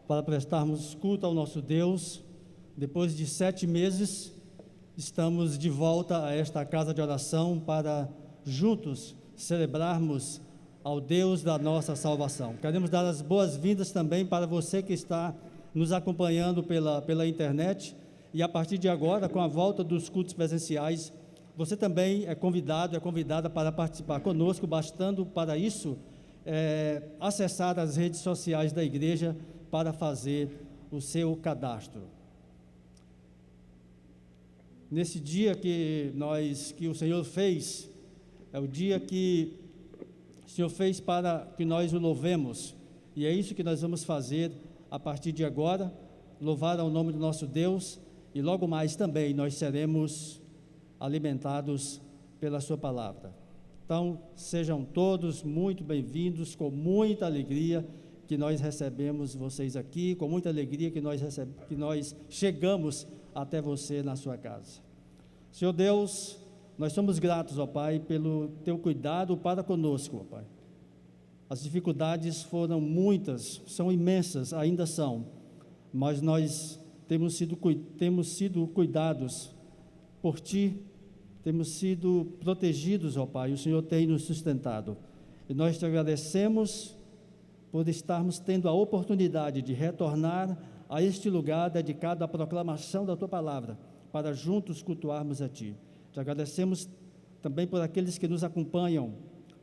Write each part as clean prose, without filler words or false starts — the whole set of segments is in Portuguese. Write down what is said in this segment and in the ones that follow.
para prestarmos culto ao nosso Deus. Depois de 7 meses, estamos de volta a esta casa de oração para juntos celebrarmos ao Deus da nossa salvação. Queremos dar as boas-vindas também para você que está nos acompanhando pela internet, e a partir de agora, com a volta dos cultos presenciais, você também é convidado, é convidada para participar conosco, bastando para isso acessar as redes sociais da igreja para fazer o seu cadastro. Nesse dia que o Senhor fez, é o dia que o Senhor fez para que nós o louvemos, e é isso que nós vamos fazer a partir de agora, louvar ao nome do nosso Deus, e logo mais também nós seremos alimentados pela sua palavra. Então, sejam todos muito bem-vindos, com muita alegria que nós recebemos vocês aqui, com muita alegria que nós chegamos até você na sua casa. Senhor Deus, nós somos gratos, ó Pai, pelo Teu cuidado para conosco, ó Pai. As dificuldades foram muitas, são imensas, ainda são, mas nós temos sido cuidados por Ti, temos sido protegidos, ó Pai, o Senhor tem nos sustentado, e nós Te agradecemos por estarmos tendo a oportunidade de retornar a este lugar dedicado à proclamação da Tua palavra, para juntos cultuarmos a Ti. Te agradecemos também por aqueles que nos acompanham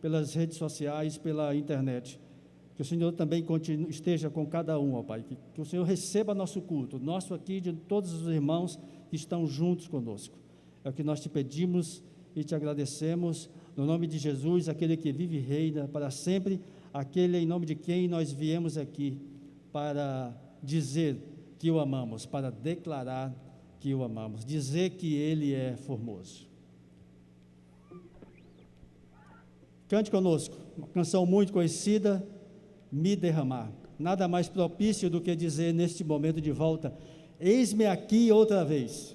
pelas redes sociais, pela internet, que o Senhor também esteja com cada um, ó Pai, que o Senhor receba nosso culto, nosso aqui, de todos os irmãos que estão juntos conosco. É o que nós Te pedimos e Te agradecemos, no nome de Jesus, aquele que vive e reina para sempre, aquele em nome de quem nós viemos aqui para dizer que o amamos, para declarar que o amamos, dizer que Ele é formoso. Cante conosco, uma canção muito conhecida, Me Derramar. Nada mais propício do que dizer neste momento de volta, eis-me aqui outra vez.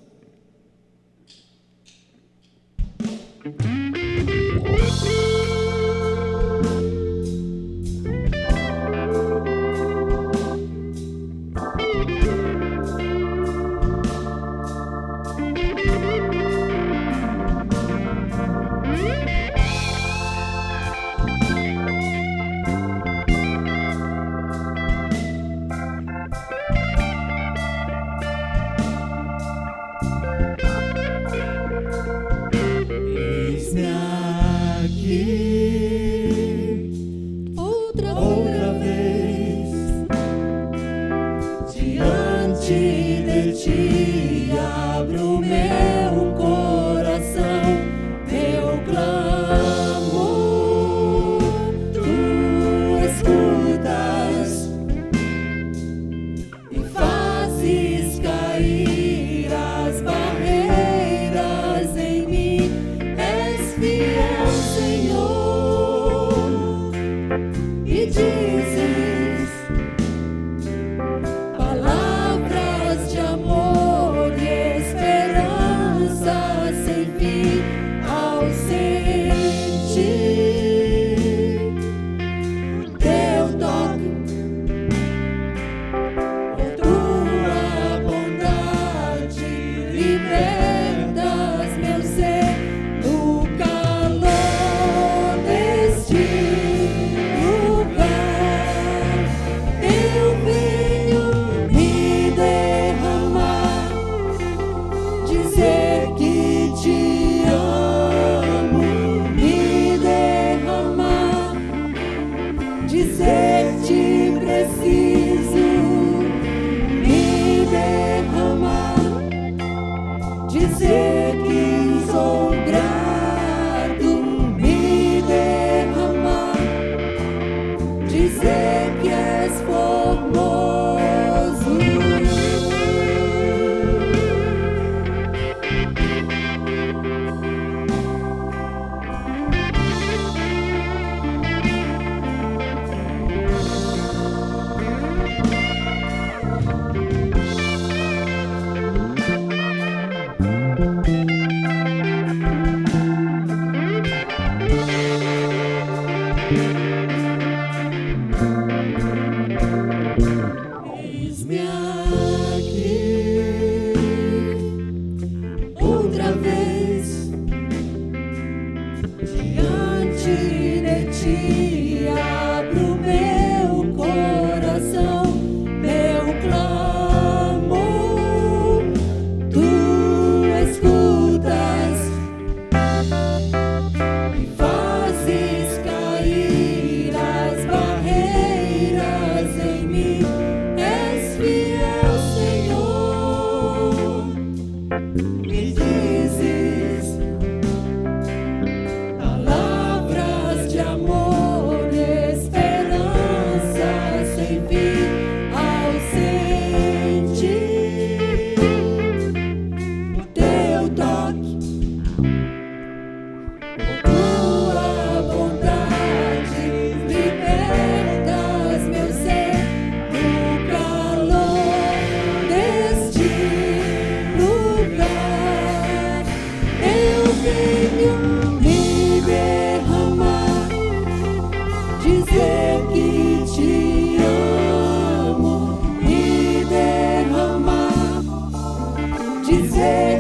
Palavras de amor e esperança.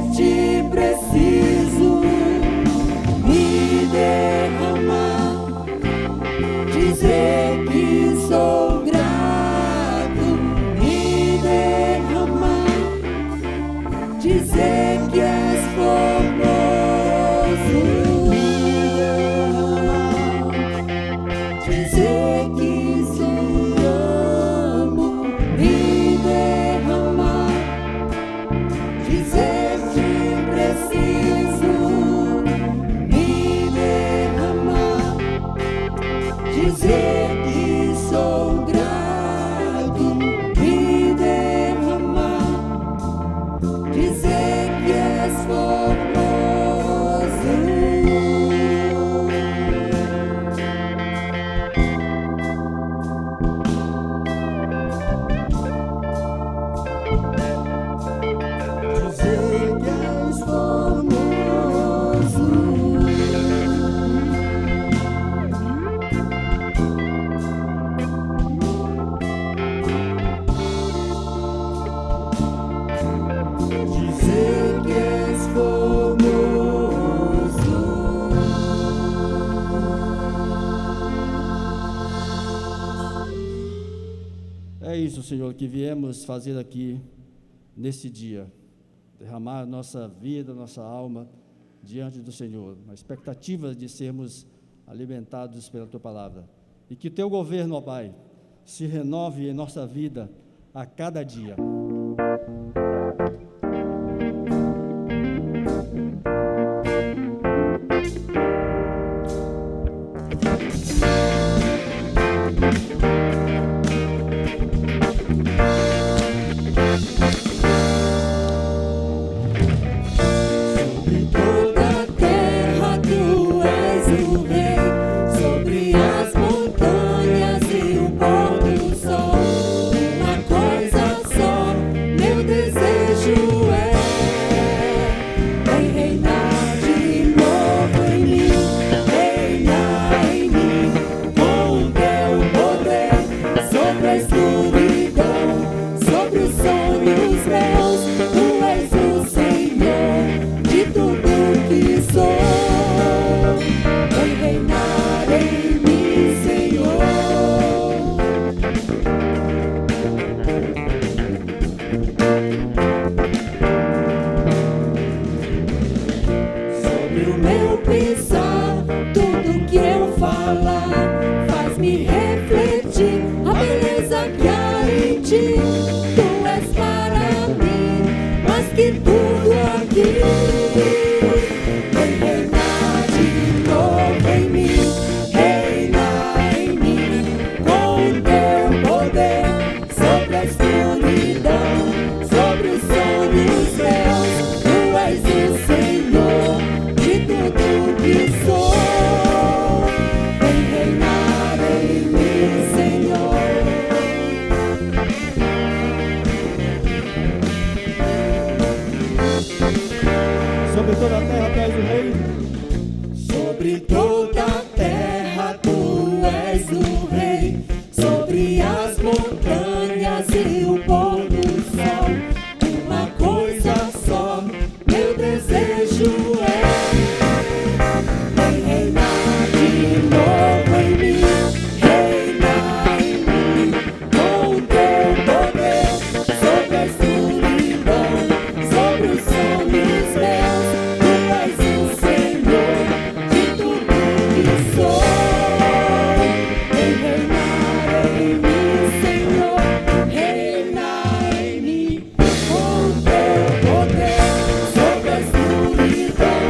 dizer-te preciso me derramar, dizer que sou grato, me derramar, dizer que és formoso, me derramar, dizer que te amo, me derramar, dizer-te preciso me derramar, dizer que sou grato, me derramar, dizer que és formoso. Dizer que és formoso. Dizer que és formoso. É isso, Senhor, que viemos fazer aqui nesse dia. Derramar a nossa vida, nossa alma diante do Senhor, na expectativa de sermos alimentados pela Tua Palavra. E que Teu governo, ó Pai, se renove em nossa vida a cada dia. Sobre toda a terra tu és o rei, sobre as montanhas e o pôr do sol. Uma coisa só, meu desejo é reinar de novo em mim, reinar em mim, com o teu poder, sobre a escuridão, sobre os sonhos meus. Tu és o Senhor de tudo que sou. Vem reinar em mim, Senhor. Sobre o meu pensar, tudo que eu falar, faz-me refletir a beleza que há em ti. Tu és para mim mais que tudo aqui. Vem reinar de novo em mim, reinar em mim, com o teu poder, sobre a escuridão, sobre os sonhos meus. Tu és o Senhor de tudo que sou. Vem reinar em mim, Senhor. Sobre toda a terra Tu és o Rei. Sobre toda a terra tu és o rei, sobre as montanhas e o pôr do sol. Uma coisa só, meu desejo é reinar de novo em mim, reinar em mim, com o teu poder, sobre a escuridão, sobre os sonhos meus. Tu és o Senhor de tudo que sou. Vem reinar em mim, Senhor, reinar em mim, com o teu poder, sobre a escuridão,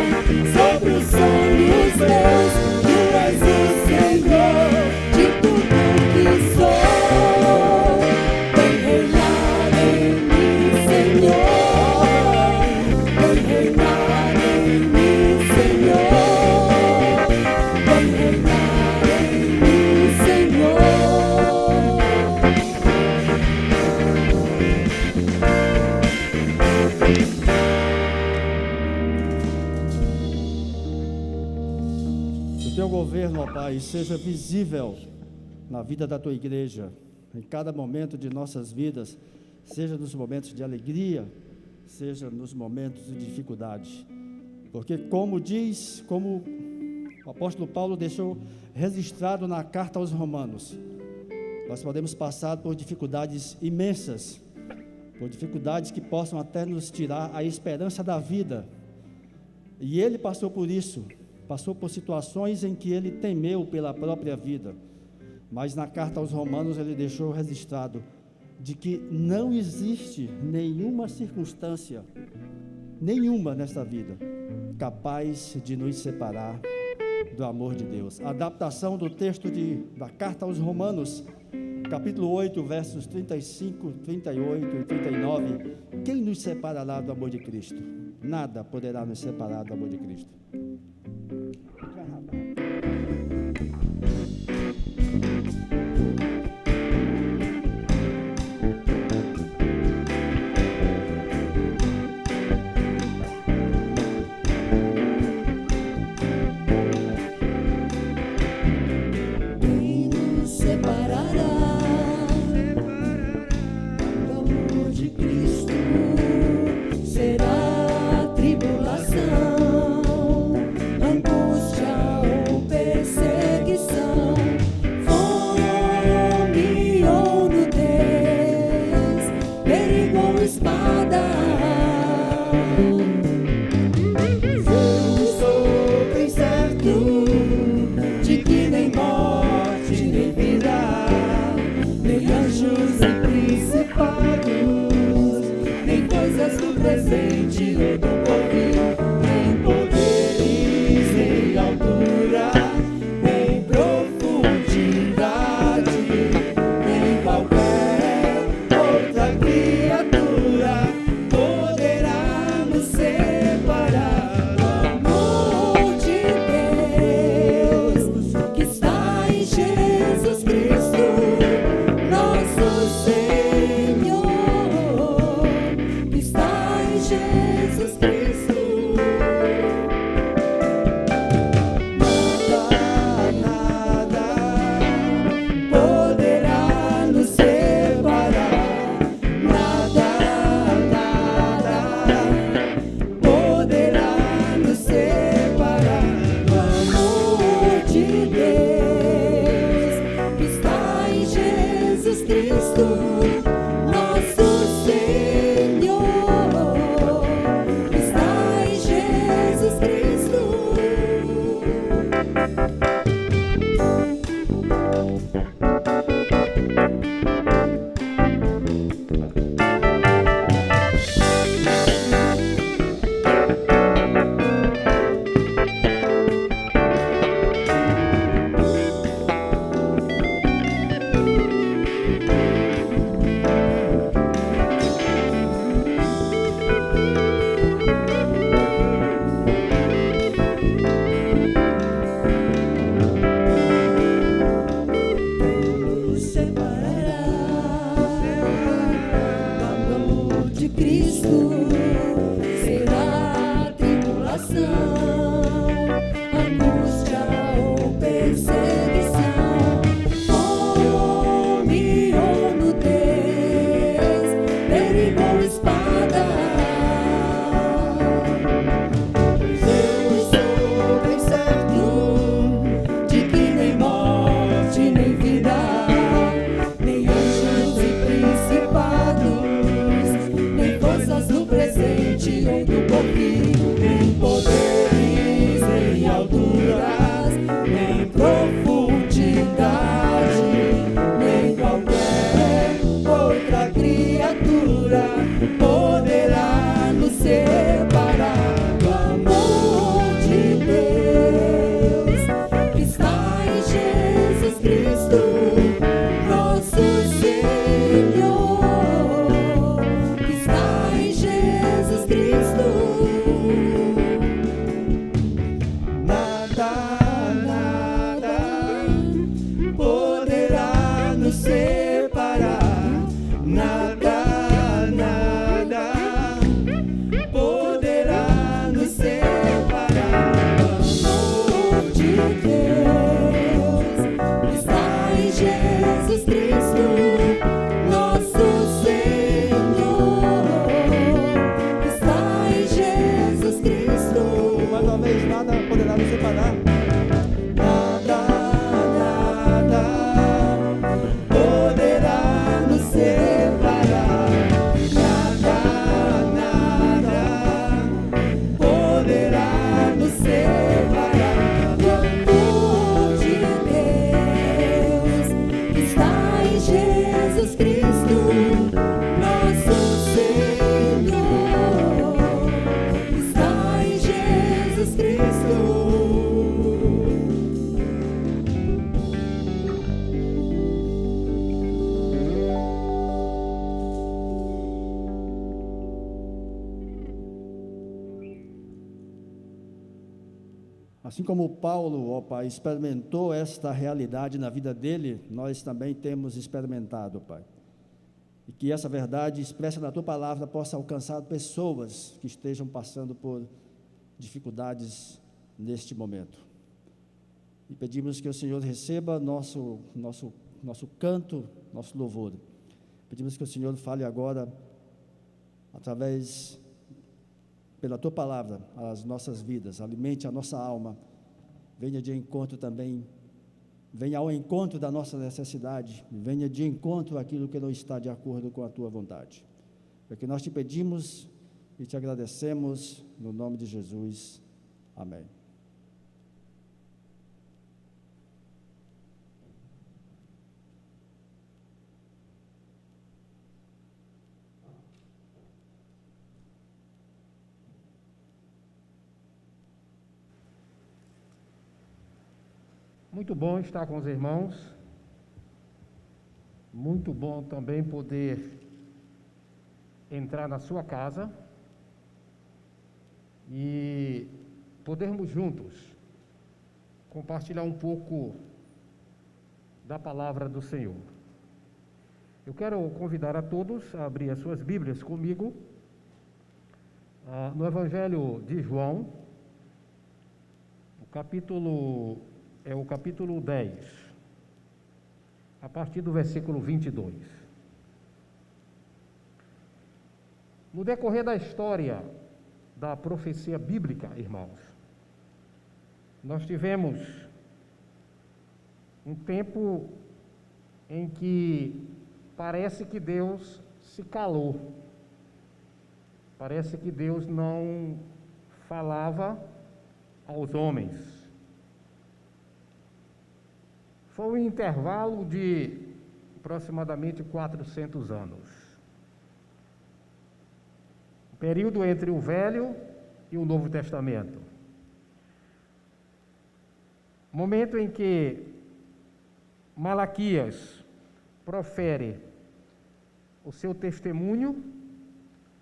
sobre os sonhos meus. Tu és o Senhor de tudo que sou. Vem reinar em mim, Senhor. Vem reinar em mim, Senhor. Vem reinar em mim, Senhor. Que o Teu governo, ó Pai, seja visível na vida da Tua igreja, em cada momento de nossas vidas, seja nos momentos de alegria, seja nos momentos de dificuldade. Porque como o apóstolo Paulo deixou registrado na carta aos Romanos, nós podemos passar por dificuldades imensas, por dificuldades que possam até nos tirar a esperança da vida. E ele passou por isso, passou por situações em que ele temeu pela própria vida. Mas na carta aos Romanos ele deixou registrado de que não existe nenhuma circunstância, nenhuma nesta vida, capaz de nos separar do amor de Deus. A adaptação do texto da carta aos Romanos, capítulo 8, versos 35, 38 e 39. Quem nos separará do amor de Cristo? Nada poderá nos separar do amor de Cristo. Do presente ou do porvir, em poder Assim como Paulo, ó Pai, experimentou esta realidade na vida dele, nós também temos experimentado, Pai. E que essa verdade expressa na Tua Palavra possa alcançar pessoas que estejam passando por dificuldades neste momento. E pedimos que o Senhor receba nosso canto, nosso louvor. Pedimos que o Senhor fale agora, pela Tua Palavra, as nossas vidas, alimente a nossa alma, venha de encontro também, venha ao encontro da nossa necessidade, venha de encontro àquilo que não está de acordo com a Tua vontade. É o que nós te pedimos e te agradecemos, no nome de Jesus. Amém. Muito bom estar com os irmãos, muito bom também poder entrar na sua casa e podermos juntos compartilhar um pouco da palavra do Senhor. Eu quero convidar a todos a abrir as suas Bíblias comigo no Evangelho de João, o capítulo 10, a partir do versículo 22. No decorrer da história da profecia bíblica, irmãos, nós tivemos um tempo em que parece que Deus se calou, parece que Deus não falava aos homens. Foi um intervalo de aproximadamente 400 anos. O período entre o Velho e o Novo Testamento. Momento em que Malaquias profere o seu testemunho,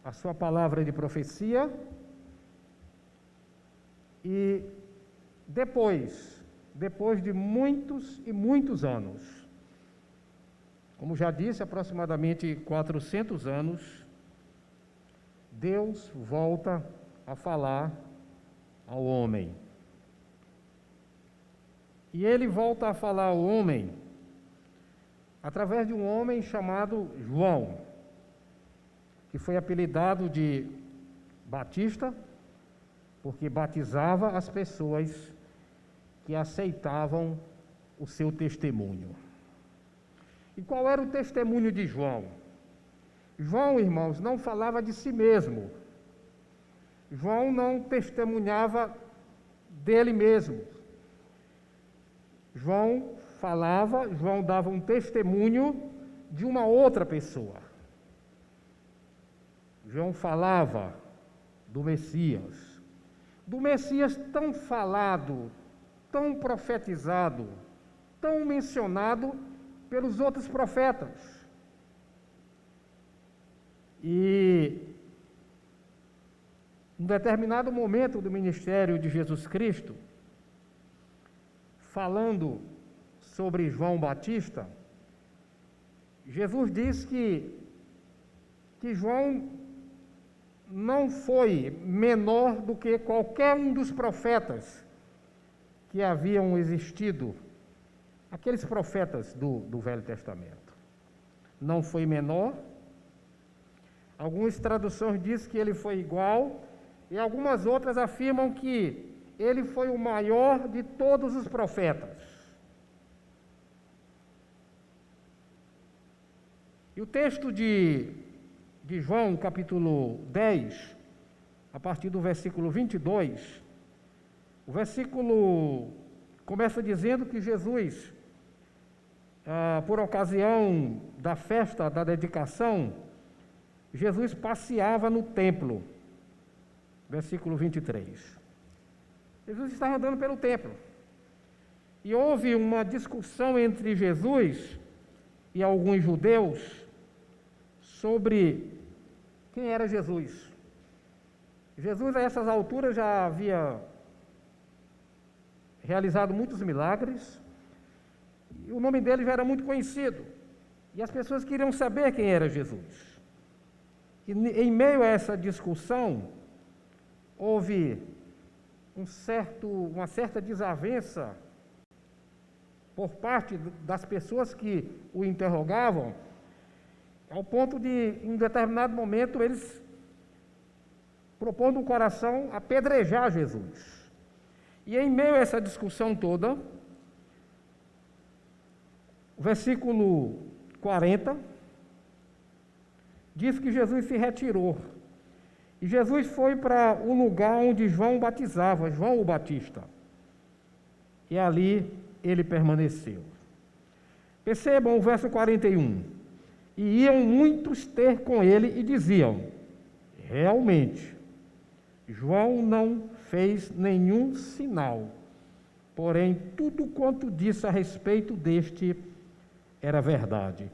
a sua palavra de profecia, e depois de muitos e muitos anos, como já disse, aproximadamente 400 anos, Deus volta a falar ao homem. E Ele volta a falar ao homem através de um homem chamado João, que foi apelidado de Batista, porque batizava as pessoas que aceitavam o seu testemunho. E qual era o testemunho de João? João, irmãos, não falava de si mesmo. João não testemunhava dele mesmo. João dava um testemunho de uma outra pessoa. João falava do Messias tão falado, tão profetizado, tão mencionado pelos outros profetas. E em determinado momento do ministério de Jesus Cristo, falando sobre João Batista, Jesus diz que João não foi menor do que qualquer um dos profetas que haviam existido, aqueles profetas do Velho Testamento. Não foi menor. Algumas traduções dizem que ele foi igual, e algumas outras afirmam que ele foi o maior de todos os profetas. E o texto de João, capítulo 10, a partir do versículo 22, o versículo começa dizendo que Jesus, por ocasião da festa da dedicação, Jesus passeava no templo. Versículo 23. Jesus estava andando pelo templo. E houve uma discussão entre Jesus e alguns judeus sobre quem era Jesus. Jesus, a essas alturas, já havia realizado muitos milagres, e o nome dele já era muito conhecido, e as pessoas queriam saber quem era Jesus. E em meio a essa discussão, houve uma certa desavença por parte das pessoas que o interrogavam, ao ponto de, em um determinado momento, eles propondo no coração apedrejar Jesus. E em meio a essa discussão toda, o versículo 40 diz que Jesus se retirou. E Jesus foi para o lugar onde João batizava, João o Batista. E ali ele permaneceu. Percebam o verso 41. E iam muitos ter com ele e diziam: realmente, João não fez nenhum sinal, porém tudo quanto disse a respeito deste era verdade,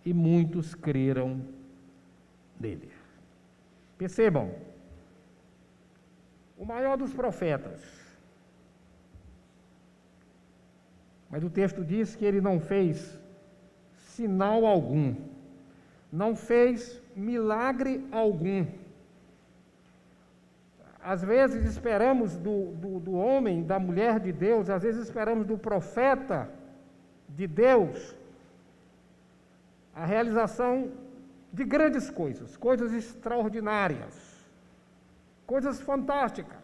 e muitos creram nele. Percebam, o maior dos profetas, mas o texto diz que ele não fez sinal algum, não fez milagre algum. Às vezes esperamos do homem, da mulher de Deus, às vezes esperamos do profeta de Deus a realização de grandes coisas, coisas extraordinárias, coisas fantásticas.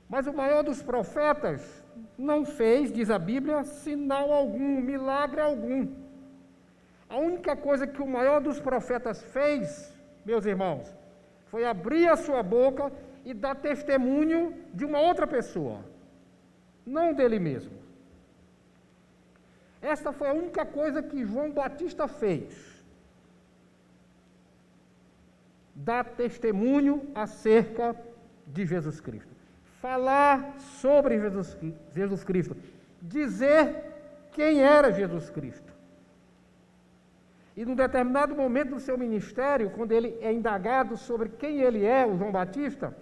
Mas o maior dos profetas não fez, diz a Bíblia, sinal algum, milagre algum. A única coisa que o maior dos profetas fez, meus irmãos, foi abrir a sua boca e dar testemunho de uma outra pessoa, não dele mesmo. Esta foi a única coisa que João Batista fez. Dar testemunho acerca de Jesus Cristo. Falar sobre Jesus Cristo. Dizer quem era Jesus Cristo. E num determinado momento do seu ministério, quando ele é indagado sobre quem ele é, o João Batista,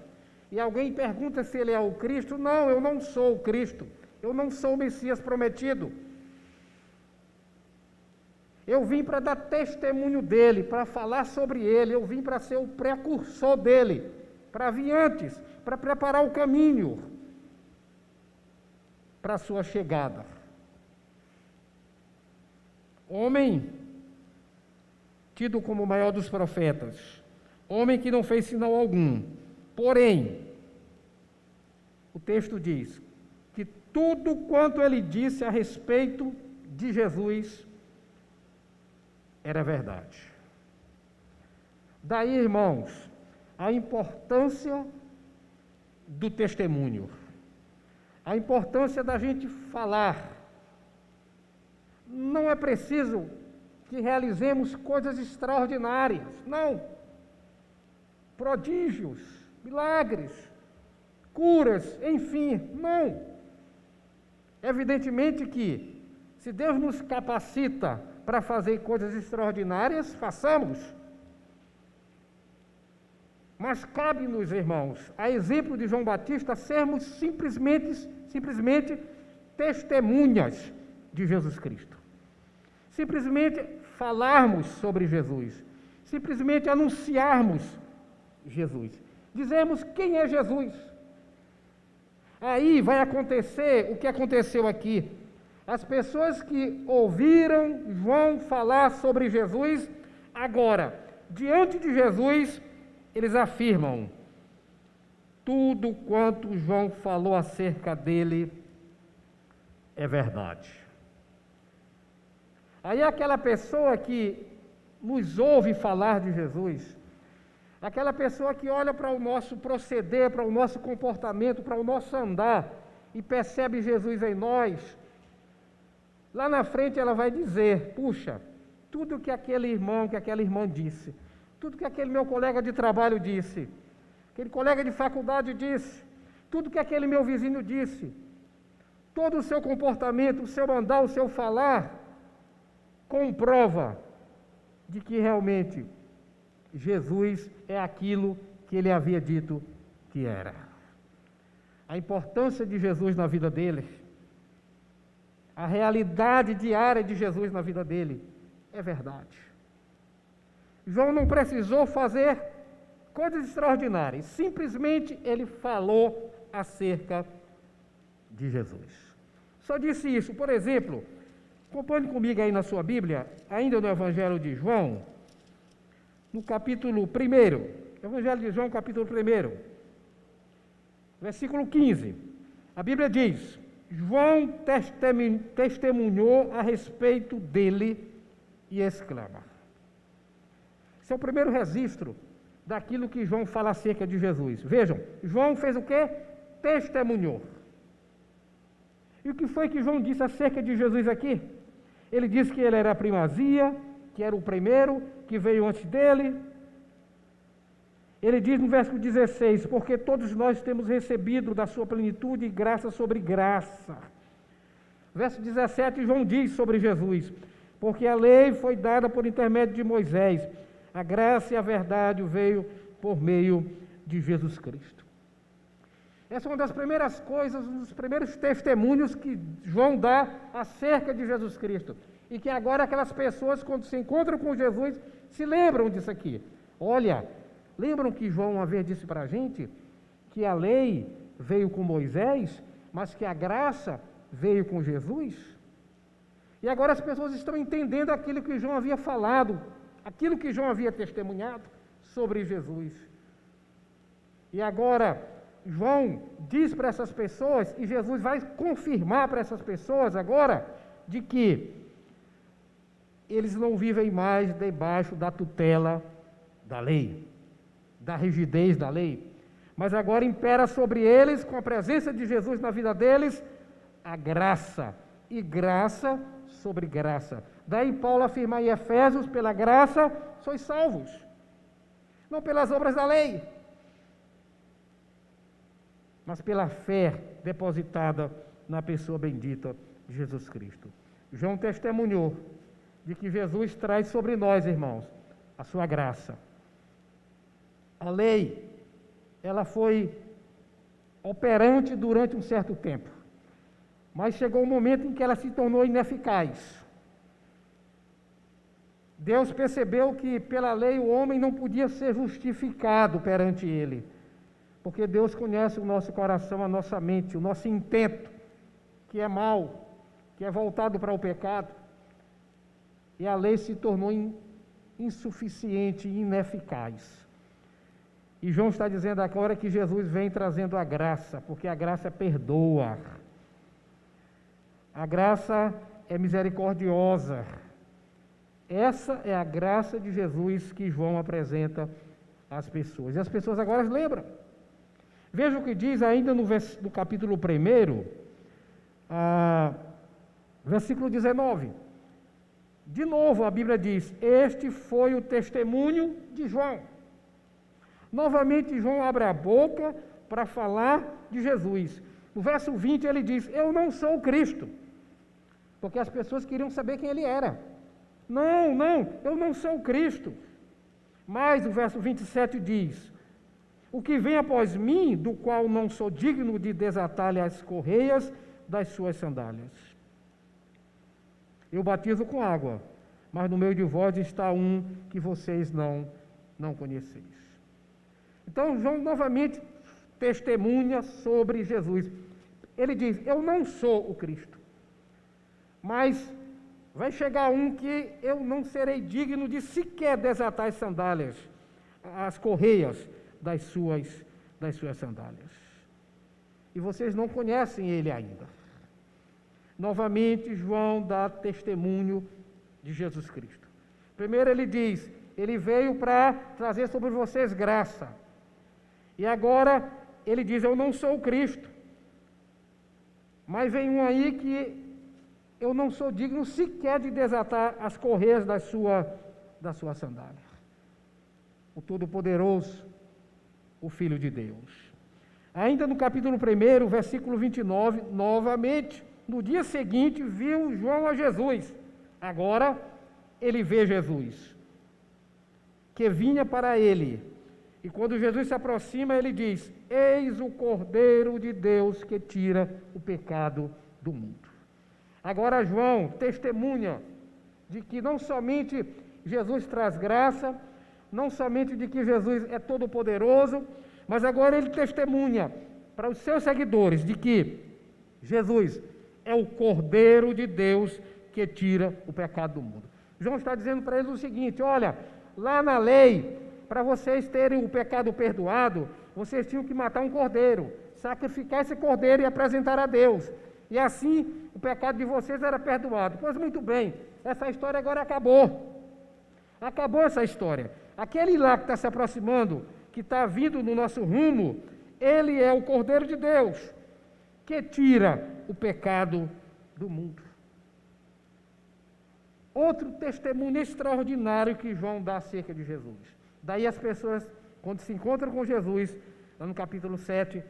e alguém pergunta se ele é o Cristo, não, eu não sou o Cristo, eu não sou o Messias prometido. Eu vim para dar testemunho dele, para falar sobre ele, eu vim para ser o precursor dele, para vir antes, para preparar o caminho para a sua chegada. Homem tido como o maior dos profetas, homem que não fez sinal algum, porém, o texto diz que tudo quanto ele disse a respeito de Jesus era verdade. Daí, irmãos, a importância do testemunho, a importância da gente falar. Não é preciso que realizemos coisas extraordinárias, não. Prodígios, milagres, curas, enfim, não. Evidentemente que, se Deus nos capacita para fazer coisas extraordinárias, façamos. Mas cabe-nos, irmãos, a exemplo de João Batista, sermos simplesmente testemunhas de Jesus Cristo. Simplesmente falarmos sobre Jesus. Simplesmente anunciarmos Jesus. Dizermos quem é Jesus. Aí vai acontecer o que aconteceu aqui. As pessoas que ouviram João falar sobre Jesus, agora, diante de Jesus, eles afirmam: tudo quanto João falou acerca dele é verdade. Aí aquela pessoa que nos ouve falar de Jesus, aquela pessoa que olha para o nosso proceder, para o nosso comportamento, para o nosso andar, e percebe Jesus em nós, lá na frente ela vai dizer: puxa, tudo que aquele irmão, que aquela irmã disse, tudo que aquele meu colega de trabalho disse, aquele colega de faculdade disse, tudo que aquele meu vizinho disse, todo o seu comportamento, o seu andar, o seu falar, comprova de que realmente Jesus é aquilo que ele havia dito que era. a importância de Jesus na vida dele, a realidade diária de Jesus na vida dele, é verdade. João não precisou fazer coisas extraordinárias, simplesmente ele falou acerca de Jesus. Só disse isso. Por exemplo, acompanhe comigo aí na sua Bíblia, ainda no Evangelho de João, no capítulo 1, Evangelho de João, capítulo 1, versículo 15. A Bíblia diz: João testemunhou a respeito dele e exclama. Esse é o primeiro registro daquilo que João fala acerca de Jesus. Vejam, João fez o quê? Testemunhou. E o que foi que João disse acerca de Jesus aqui? Ele disse que ele era a primazia, que era o primeiro, que veio antes dele. Ele diz no versículo 16, porque todos nós temos recebido da sua plenitude graça sobre graça. Verso 17, João diz sobre Jesus, porque a lei foi dada por intermédio de Moisés, a graça e a verdade veio por meio de Jesus Cristo. Essa é uma das primeiras coisas, um dos primeiros testemunhos que João dá acerca de Jesus Cristo. E que agora aquelas pessoas, quando se encontram com Jesus, se lembram disso aqui. Olha, lembram que João uma vez disse para a gente que a lei veio com Moisés, mas que a graça veio com Jesus? E agora as pessoas estão entendendo aquilo que João havia falado, aquilo que João havia testemunhado sobre Jesus. E agora João diz para essas pessoas, e Jesus vai confirmar para essas pessoas agora, de que eles não vivem mais debaixo da tutela da lei, da rigidez da lei, mas agora impera sobre eles, com a presença de Jesus na vida deles, a graça, e graça sobre graça. Daí Paulo afirma em Efésios, pela graça sois salvos, não pelas obras da lei, mas pela fé depositada na pessoa bendita de Jesus Cristo. João testemunhou de que Jesus traz sobre nós, irmãos, a sua graça. A lei, ela foi operante durante um certo tempo, mas chegou um momento em que ela se tornou ineficaz. Deus percebeu que pela lei o homem não podia ser justificado perante ele, porque Deus conhece o nosso coração, a nossa mente, o nosso intento, que é mau, que é voltado para o pecado, e a lei se tornou insuficiente e ineficaz. E João está dizendo agora que Jesus vem trazendo a graça, porque a graça perdoa. A graça é misericordiosa. Essa é a graça de Jesus que João apresenta às pessoas. E as pessoas agora lembram. Veja o que diz ainda no capítulo 1, versículo 19. De novo a Bíblia diz, este foi o testemunho de João. Novamente João abre a boca para falar de Jesus. No verso 20 ele diz, eu não sou o Cristo, porque as pessoas queriam saber quem ele era. Não, eu não sou o Cristo. Mas o verso 27 diz, o que vem após mim, do qual não sou digno de desatar-lhe as correias das suas sandálias. Eu batizo com água, mas no meio de vós está um que vocês não conheceis. Então, João novamente testemunha sobre Jesus. Ele diz, eu não sou o Cristo, mas vai chegar um que eu não serei digno de sequer desatar as sandálias, as correias das suas sandálias. E vocês não conhecem ele ainda. Novamente, João dá testemunho de Jesus Cristo. Primeiro ele diz, ele veio para trazer sobre vocês graça. E agora ele diz, eu não sou o Cristo. Mas vem um aí que eu não sou digno sequer de desatar as correias da sua sandália. O Todo-Poderoso, o Filho de Deus. Ainda no capítulo 1, versículo 29, novamente, no dia seguinte, viu João a Jesus. Agora, ele vê Jesus, que vinha para ele, E quando Jesus se aproxima, ele diz: eis o Cordeiro de Deus que tira o pecado do mundo. Agora João testemunha de que não somente Jesus traz graça, não somente de que Jesus é todo-poderoso, mas agora ele testemunha para os seus seguidores de que Jesus é o Cordeiro de Deus que tira o pecado do mundo. João está dizendo para eles o seguinte: olha, lá na lei, para vocês terem o pecado perdoado, vocês tinham que matar um cordeiro, sacrificar esse cordeiro e apresentar a Deus. E assim o pecado de vocês era perdoado. Pois muito bem, essa história agora acabou. Acabou essa história. Aquele lá que está se aproximando, que está vindo no nosso rumo, ele é o Cordeiro de Deus, que tira o pecado do mundo. Outro testemunho extraordinário que João dá acerca de Jesus. Daí as pessoas, quando se encontram com Jesus, lá no capítulo 7,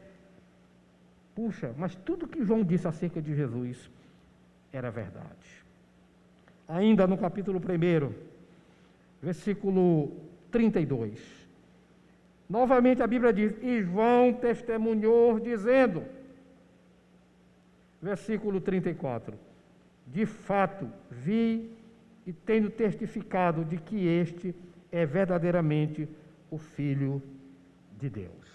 puxa, mas tudo que João disse acerca de Jesus era verdade. Ainda no capítulo 1, versículo 32. Novamente a Bíblia diz: e João testemunhou dizendo, versículo 34, de fato vi e tenho testificado de que este é verdadeiramente o Filho de Deus.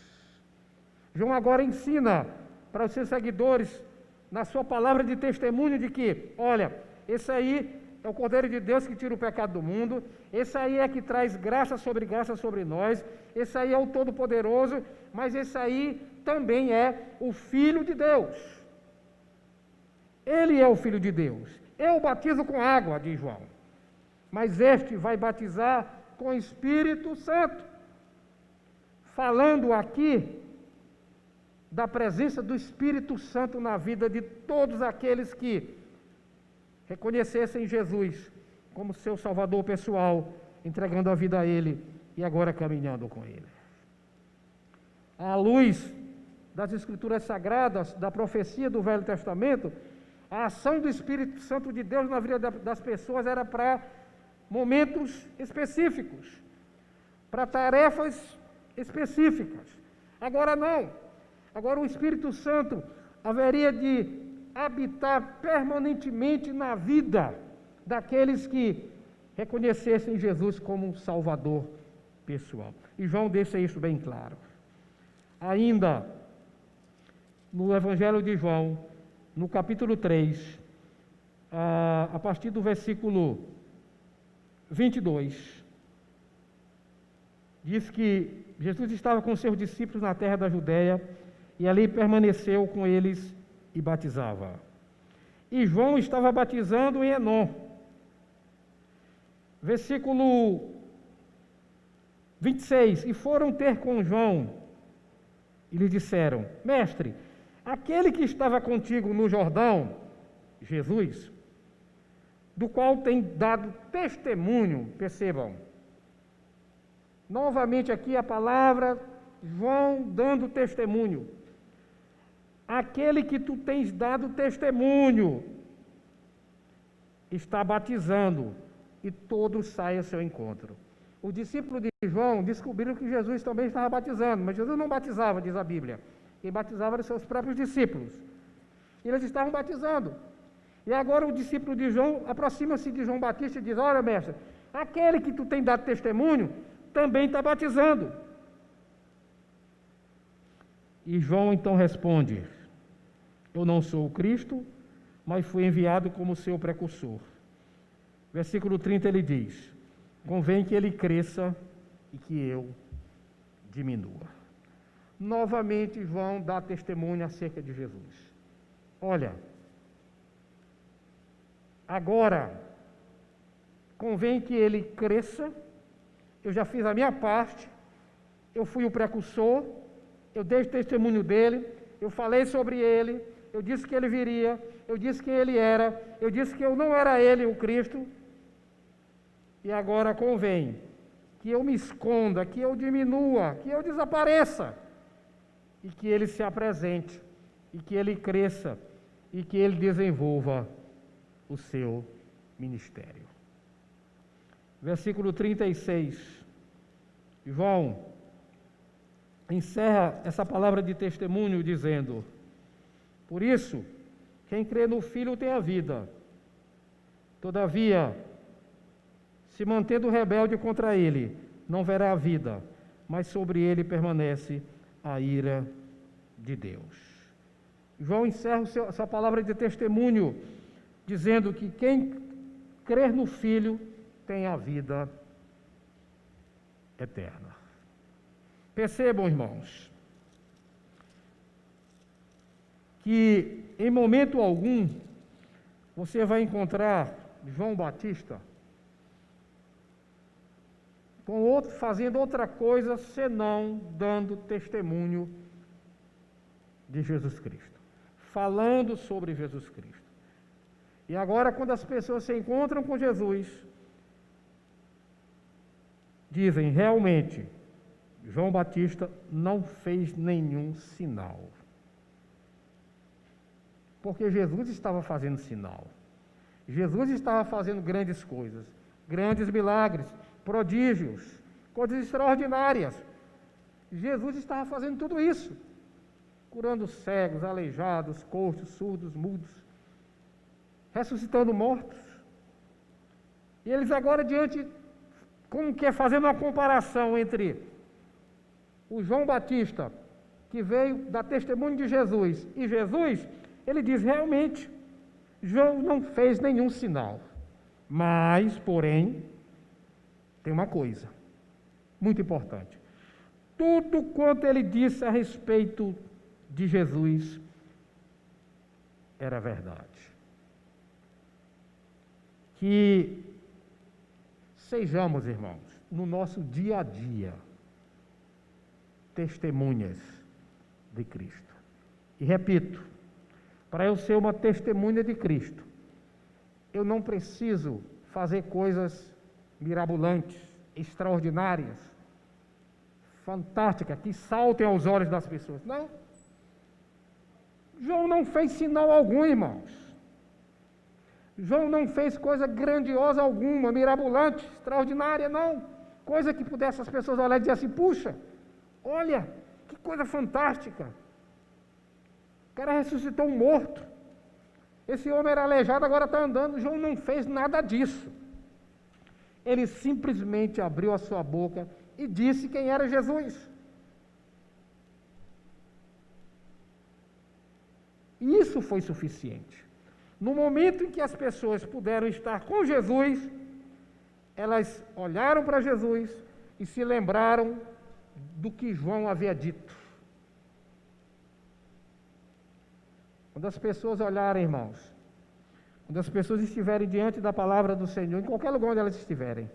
João agora ensina para os seus seguidores, na sua palavra de testemunho, de que, olha, esse aí é o Cordeiro de Deus que tira o pecado do mundo, esse aí é que traz graça sobre nós, esse aí é o Todo-Poderoso, mas esse aí também é o Filho de Deus. Ele é o Filho de Deus. Eu batizo com água, diz João, mas este vai batizar com o Espírito Santo. Falando aqui da presença do Espírito Santo na vida de todos aqueles que reconhecessem Jesus como seu Salvador pessoal, entregando a vida a Ele e agora caminhando com Ele. À luz das Escrituras Sagradas, da profecia do Velho Testamento, a ação do Espírito Santo de Deus na vida das pessoas era para momentos específicos, para tarefas específicas. Agora não. Agora o Espírito Santo haveria de habitar permanentemente na vida daqueles que reconhecessem Jesus como um Salvador pessoal. E João deixa isso bem claro. Ainda no Evangelho de João, no capítulo 3, a partir do versículo 22, diz que Jesus estava com seus discípulos na terra da Judéia e ali permaneceu com eles e batizava. E João estava batizando em Enom. Versículo 26, e foram ter com João e lhe disseram: mestre, aquele que estava contigo no Jordão, Jesus, do qual tem dado testemunho, percebam, novamente aqui a palavra, João dando testemunho, aquele que tu tens dado testemunho, está batizando, e todos saem ao seu encontro. Os discípulos de João descobriram que Jesus também estava batizando, mas Jesus não batizava, diz a Bíblia. Quem batizava eram os seus próprios discípulos. E eles estavam batizando. E agora o discípulo de João aproxima-se de João Batista e diz: olha, mestre, aquele que tu tem dado testemunho também está batizando. E João então responde: eu não sou o Cristo, mas fui enviado como seu precursor. Versículo 30 ele diz: convém que ele cresça e que eu diminua. Novamente João dá testemunho acerca de Jesus. Olha, agora convém que ele cresça, eu já fiz a minha parte, eu fui o precursor, eu dei testemunho dele, eu falei sobre ele, eu disse que ele viria, eu disse quem ele era, eu disse que eu não era ele o Cristo, e agora convém que eu me esconda, que eu diminua, que eu desapareça, e que ele se apresente, e que ele cresça, e que ele desenvolva o seu ministério. Versículo 36, João encerra essa palavra de testemunho dizendo: por isso, quem crê no Filho tem a vida. Todavia, se mantendo rebelde contra ele, não verá a vida, mas sobre ele permanece a ira de Deus. João encerra sua palavra de testemunho dizendo que quem crer no Filho tem a vida eterna. Percebam, irmãos, que em momento algum você vai encontrar João Batista fazendo outra coisa senão dando testemunho de Jesus Cristo, falando sobre Jesus Cristo. E agora, quando as pessoas se encontram com Jesus, dizem: realmente, João Batista não fez nenhum sinal. Porque Jesus estava fazendo sinal. Jesus estava fazendo grandes coisas, grandes milagres, prodígios, coisas extraordinárias. Jesus estava fazendo tudo isso, curando cegos, aleijados, coxos, surdos, mudos, ressuscitando mortos. E eles agora como que é, fazendo uma comparação entre o João Batista, que veio dar testemunho de Jesus, e Jesus, ele diz: realmente, João não fez nenhum sinal. Mas, porém, tem uma coisa muito importante. Tudo quanto ele disse a respeito de Jesus era verdade. Que sejamos, irmãos, no nosso dia a dia, testemunhas de Cristo. E repito, para eu ser uma testemunha de Cristo, eu não preciso fazer coisas mirabolantes, extraordinárias, fantásticas, que saltem aos olhos das pessoas. Não. João não fez sinal algum, irmãos. João não fez coisa grandiosa alguma, mirabolante, extraordinária, não. Coisa que pudesse as pessoas olhar e dizer assim: puxa, olha, que coisa fantástica. O cara ressuscitou um morto. Esse homem era aleijado, agora está andando. João não fez nada disso. Ele simplesmente abriu a sua boca e disse quem era Jesus. E isso foi suficiente. No momento em que as pessoas puderam estar com Jesus, elas olharam para Jesus e se lembraram do que João havia dito. Quando as pessoas olharem, irmãos, quando as pessoas estiverem diante da palavra do Senhor, em qualquer lugar onde elas estiverem,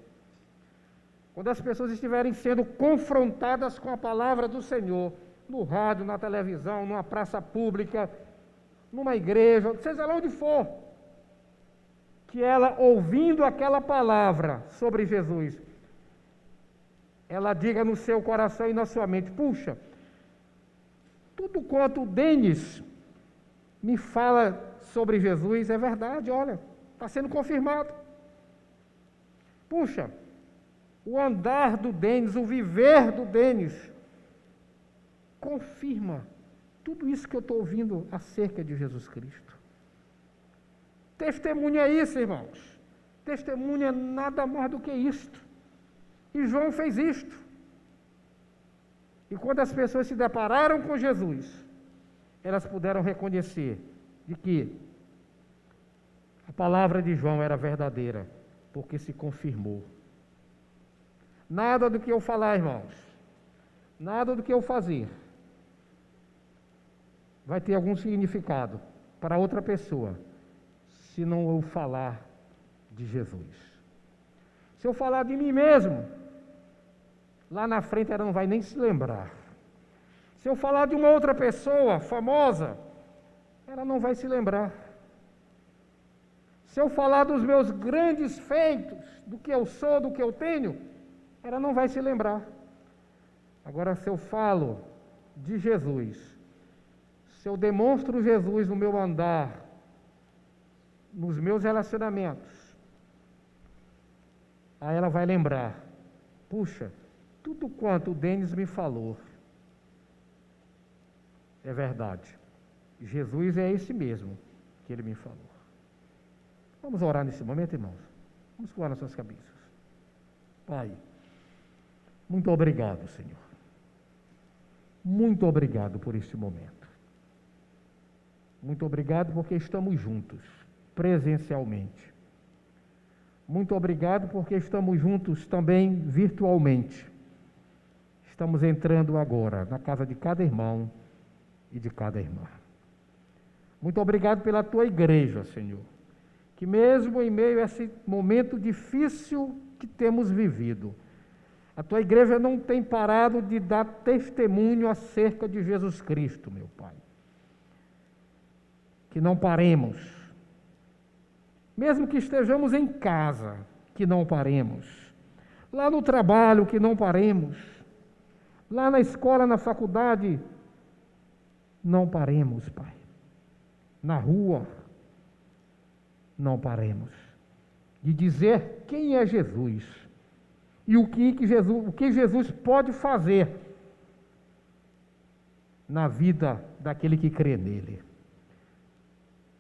quando as pessoas estiverem sendo confrontadas com a palavra do Senhor, no rádio, na televisão, numa praça pública, numa igreja, seja lá onde for, que ela, ouvindo aquela palavra sobre Jesus, ela diga no seu coração e na sua mente: puxa, tudo quanto o Denis me fala sobre Jesus é verdade, olha, está sendo confirmado. Puxa, o andar do Denis, o viver do Denis, confirma tudo isso que eu estou ouvindo acerca de Jesus Cristo. Testemunha é isso, irmãos. Testemunha é nada mais do que isto. E João fez isto. E quando as pessoas se depararam com Jesus, elas puderam reconhecer de que a palavra de João era verdadeira, porque se confirmou. Nada do que eu falar, irmãos, nada do que eu fazer vai ter algum significado para outra pessoa, se não eu falar de Jesus. Se eu falar de mim mesmo, lá na frente ela não vai nem se lembrar. Se eu falar de uma outra pessoa famosa, ela não vai se lembrar. Se eu falar dos meus grandes feitos, do que eu sou, do que eu tenho, ela não vai se lembrar. Agora, se eu falo de Jesus, se eu demonstro Jesus no meu andar, nos meus relacionamentos, aí ela vai lembrar: puxa, tudo quanto o Denis me falou é verdade. Jesus é esse mesmo que ele me falou. Vamos orar nesse momento, irmãos? Vamos curvar nas suas cabeças. Pai, muito obrigado, Senhor. Muito obrigado por este momento. Muito obrigado porque estamos juntos, presencialmente. Muito obrigado porque estamos juntos também virtualmente. Estamos entrando agora na casa de cada irmão e de cada irmã. Muito obrigado pela tua igreja, Senhor, que mesmo em meio a esse momento difícil que temos vivido, a tua igreja não tem parado de dar testemunho acerca de Jesus Cristo, meu Pai. Que não paremos, mesmo que estejamos em casa, que não paremos, lá no trabalho, que não paremos, lá na escola, na faculdade, não paremos, Pai. Na rua, não paremos de dizer quem é Jesus e o que Jesus pode fazer na vida daquele que crê nele.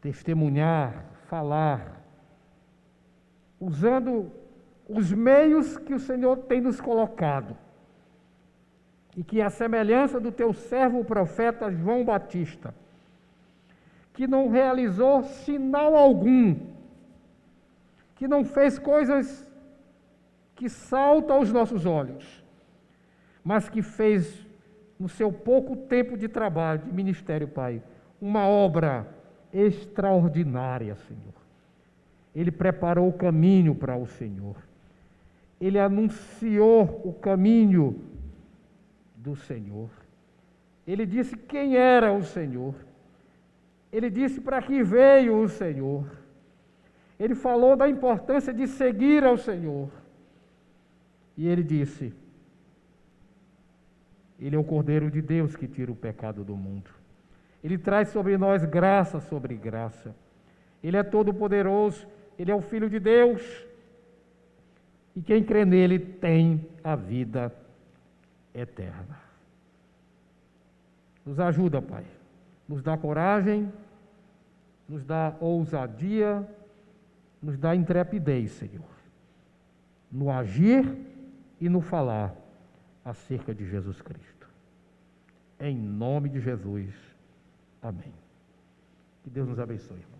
Testemunhar, falar, usando os meios que o Senhor tem nos colocado, e que a semelhança do teu servo o profeta João Batista, que não realizou sinal algum, que não fez coisas que saltam aos nossos olhos, mas que fez, no seu pouco tempo de trabalho, de ministério, Pai, uma obra extraordinária, Senhor. Ele preparou o caminho para o Senhor. Ele anunciou o caminho do Senhor. Ele disse quem era o Senhor. Ele disse para que veio o Senhor. Ele falou da importância de seguir ao Senhor. E ele disse: Ele é o Cordeiro de Deus que tira o pecado do mundo. Ele traz sobre nós graça sobre graça. Ele é todo-poderoso, Ele é o Filho de Deus. E quem crê nele tem a vida eterna. Nos ajuda, Pai. Nos dá coragem, nos dá ousadia, nos dá intrepidez, Senhor, no agir e no falar acerca de Jesus Cristo. Em nome de Jesus. Amém. Que Deus nos abençoe, irmãos.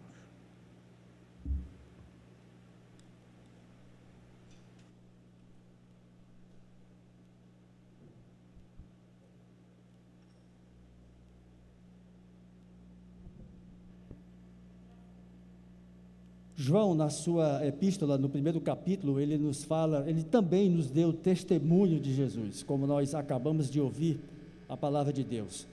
João, na sua epístola, no primeiro capítulo, ele nos fala, ele também nos deu testemunho de Jesus, como nós acabamos de ouvir a palavra de Deus.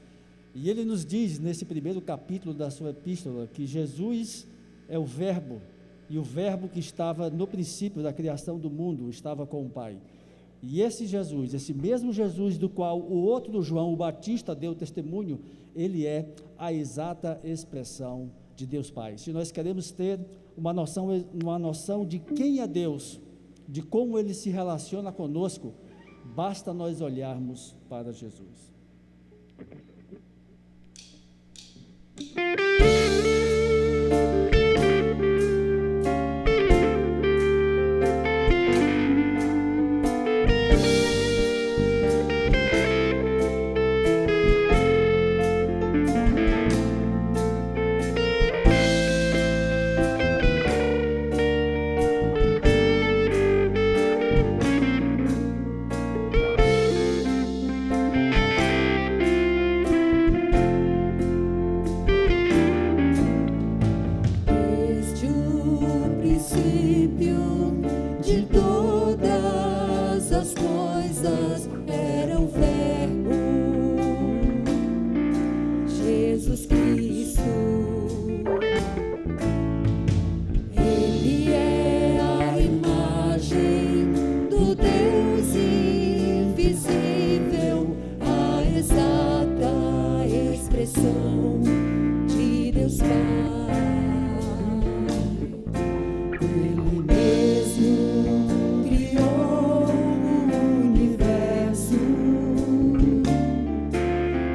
E ele nos diz, nesse primeiro capítulo da sua epístola, que Jesus é o Verbo, e o Verbo que estava no princípio da criação do mundo, estava com o Pai. E esse Jesus, esse mesmo Jesus do qual o outro João, o Batista, deu testemunho, ele é a exata expressão de Deus Pai. Se nós queremos ter uma noção de quem é Deus, de como Ele se relaciona conosco, basta nós olharmos para Jesus.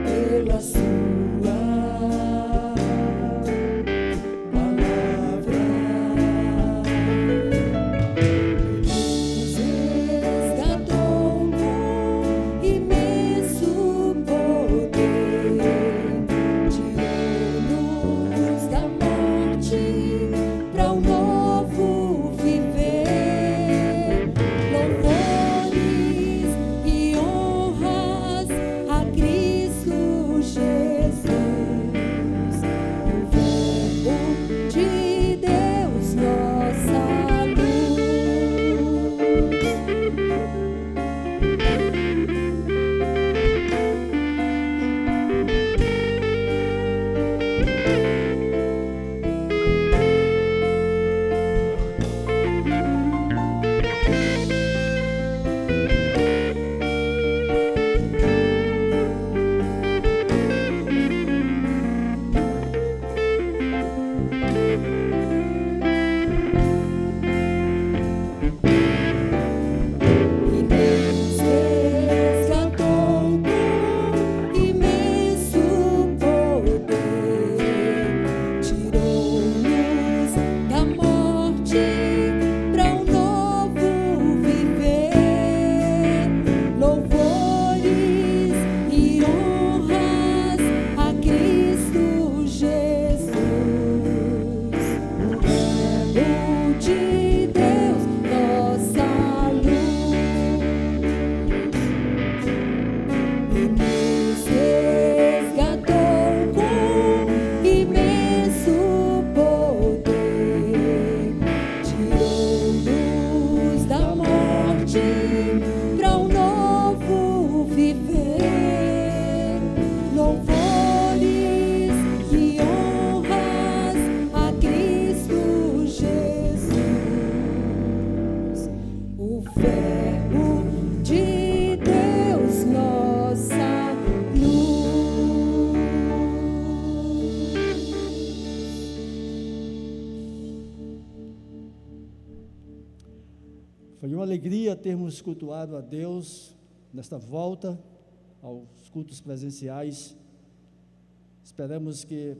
Pela sua alegria termos cultuado a Deus nesta volta aos cultos presenciais. Esperamos que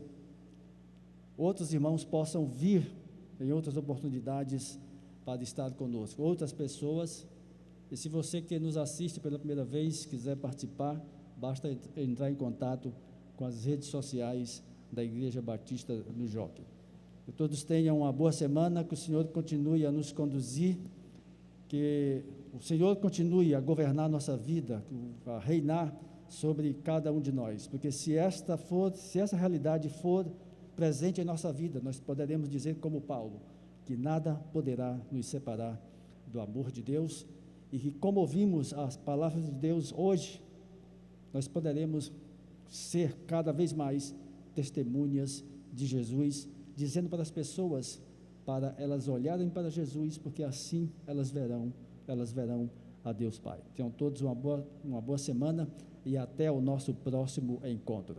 outros irmãos possam vir em outras oportunidades para estar conosco, outras pessoas. E se você que nos assiste pela primeira vez quiser participar, basta entrar em contato com as redes sociais da Igreja Batista no Jockey. Que todos tenham uma boa semana, que o Senhor continue a nos conduzir, que o Senhor continue a governar nossa vida, a reinar sobre cada um de nós, porque se essa realidade for presente em nossa vida, nós poderemos dizer como Paulo, que nada poderá nos separar do amor de Deus, e que, como ouvimos as palavras de Deus hoje, nós poderemos ser cada vez mais testemunhas de Jesus, dizendo para as pessoas, para elas olharem para Jesus, porque assim elas verão a Deus Pai. Tenham todos uma boa semana e até o nosso próximo encontro.